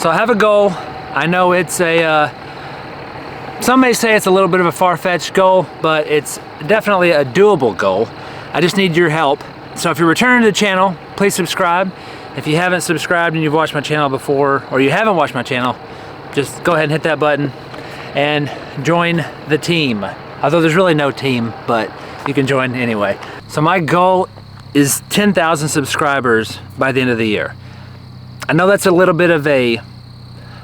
So I have a goal. I know it's a, some may say it's a little bit of a far-fetched goal, but it's definitely a doable goal. I just need your help. So if you're returning to the channel, please subscribe. If you haven't subscribed and you've watched my channel before, or you haven't watched my channel, just go ahead and hit that button and join the team. Although there's really no team, but you can join anyway. So my goal is 10,000 subscribers by the end of the year. I know that's a little bit of a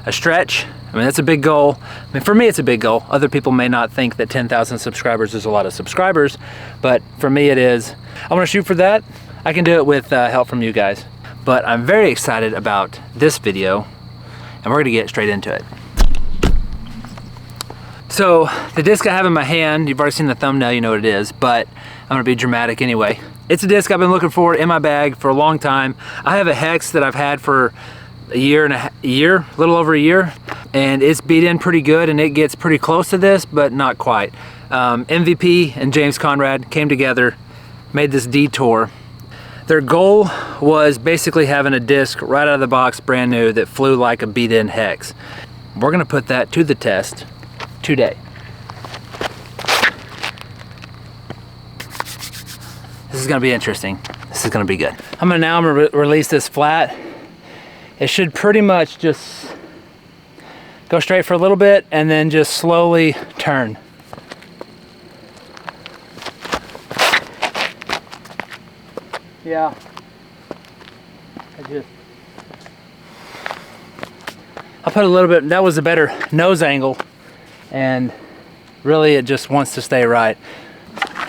stretch. I mean, that's a big goal. I mean, for me, it's a big goal. Other people may not think that 10,000 subscribers is a lot of subscribers, but for me it is. I want to shoot for that. I can do it with help from you guys. But I'm very excited about this video, and we're gonna get straight into it. So the disc I have in my hand, you've already seen the thumbnail, you know what it is, but I'm gonna be dramatic anyway. It's a disc I've been looking for in my bag for a long time. I have a hex that I've had for a little over a year, and it's beat in pretty good, and it gets pretty close to this, but not quite. MVP and James Conrad came together, made this Detour. Their goal was basically having a disc right out of the box, brand new, that flew like a beat in hex. We're gonna put that to the test today. This is gonna be interesting. This is gonna be good. I'm gonna release this flat. It should pretty much just go straight for a little bit and then just slowly turn. Yeah. I'll put a little bit, that was a better nose angle, and really it just wants to stay right.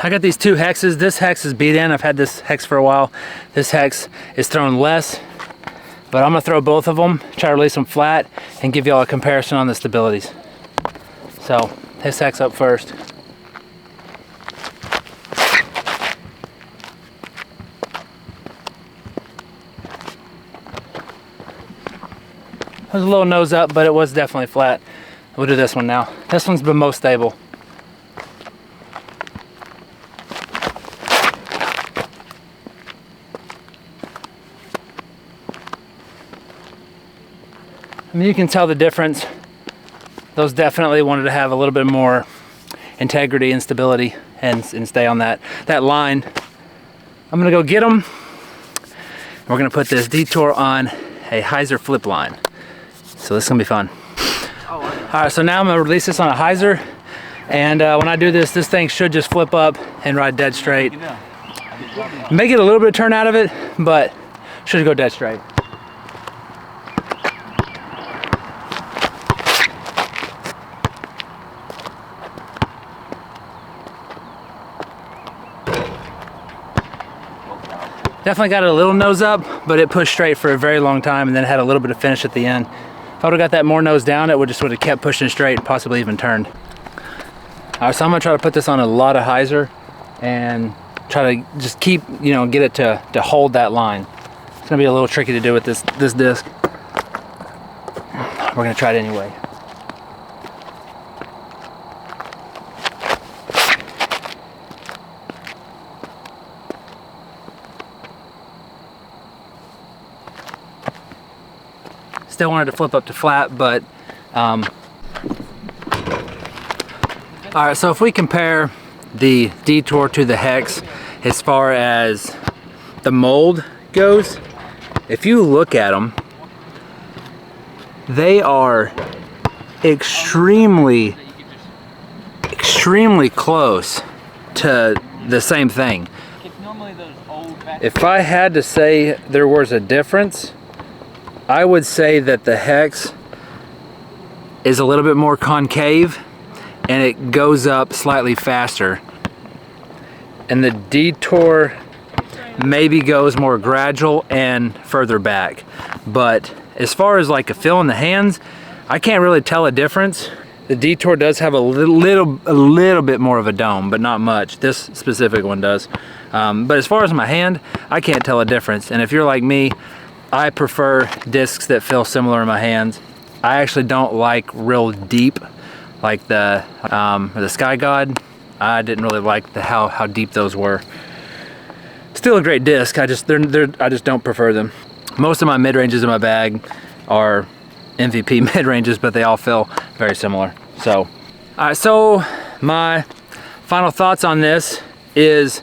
I got these two hexes. This hex is beat in. I've had this hex for a while. This hex is thrown less, but I'm gonna throw both of them, try to release them flat, and give y'all a comparison on the stabilities. So this hex up first. It was a little nose up, but it was definitely flat. We'll do this one now. This one's the most stable. I mean, you can tell the difference. Those definitely wanted to have a little bit more integrity and stability and stay on that line. I'm gonna go get them. We're gonna put this Detour on a hyzer flip line. So this is gonna be fun. All right, so now I'm gonna release this on a hyzer, and when I do this, this thing should just flip up and ride dead straight. May get a little bit of turn out of it, but should go dead straight. Definitely got it a little nose up, but it pushed straight for a very long time and then had a little bit of finish at the end. If I would have got that more nose down, it would have kept pushing straight, possibly even turned. All right, so I'm gonna try to put this on a lot of hyzer and try to just keep, you know, get it to hold that line. It's gonna be a little tricky to do with this disc. We're gonna try it anyway. Still wanted to flip up to flat, but all right, so if we compare the Detour to the hex as far as the mold goes, if you look at them, they are extremely close to the same thing. If I had to say there was a difference, I would say that the hex is a little bit more concave and it goes up slightly faster. And the Detour maybe goes more gradual and further back. But as far as like a feel in the hands, I can't really tell a difference. The Detour does have a little bit more of a dome, but not much. This specific one does. But as far as my hand, I can't tell a difference. And if you're like me, I prefer discs that feel similar in my hands. I actually don't like real deep, like the Sky God. I didn't really like how deep those were. Still a great disc. I just don't prefer them. Most of my mid ranges in my bag are MVP mid-ranges, but they all feel very similar. So, all right, so my final thoughts on this is,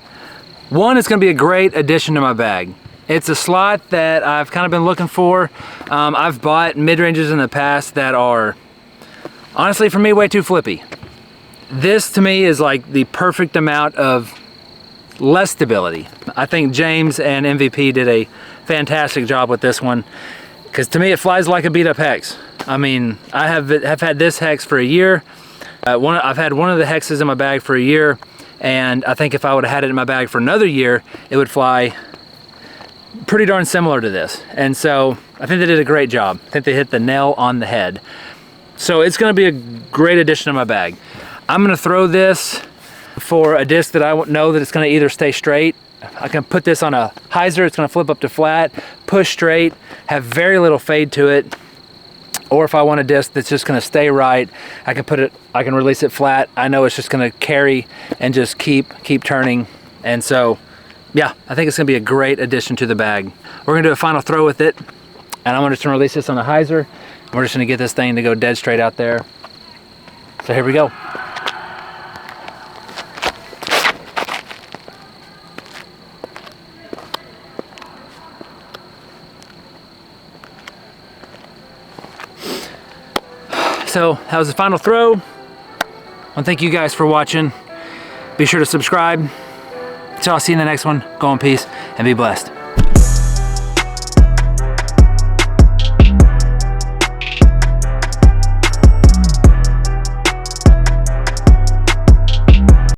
one, it's gonna be a great addition to my bag. It's a slot that I've kind of been looking for. I've bought mid-ranges in the past that are, honestly, for me, way too flippy. This, to me, is like the perfect amount of less stability. I think James and MVP did a fantastic job with this one, because to me, it flies like a beat-up hex. I mean, I have had this hex for a year. I've had one of the hexes in my bag for a year, and I think if I would have had it in my bag for another year, it would fly pretty darn similar to this. And so I think they did a great job. I think they hit the nail on the head. So it's gonna be a great addition to my bag. I'm gonna throw this for a disc that I know that it's gonna either stay straight. I can put this on a hyzer, it's gonna flip up to flat, push straight, have very little fade to it. Or if I want a disc that's just gonna stay right, I can release it flat. I know it's just gonna carry and just keep turning. And so, yeah, I think it's gonna be a great addition to the bag. We're gonna do a final throw with it, and I'm just gonna release this on a hyzer. We're just gonna get this thing to go dead straight out there. So here we go. So that was the final throw. I want to thank you guys for watching. Be sure to subscribe. So I'll see you in the next one. Go in peace and be blessed.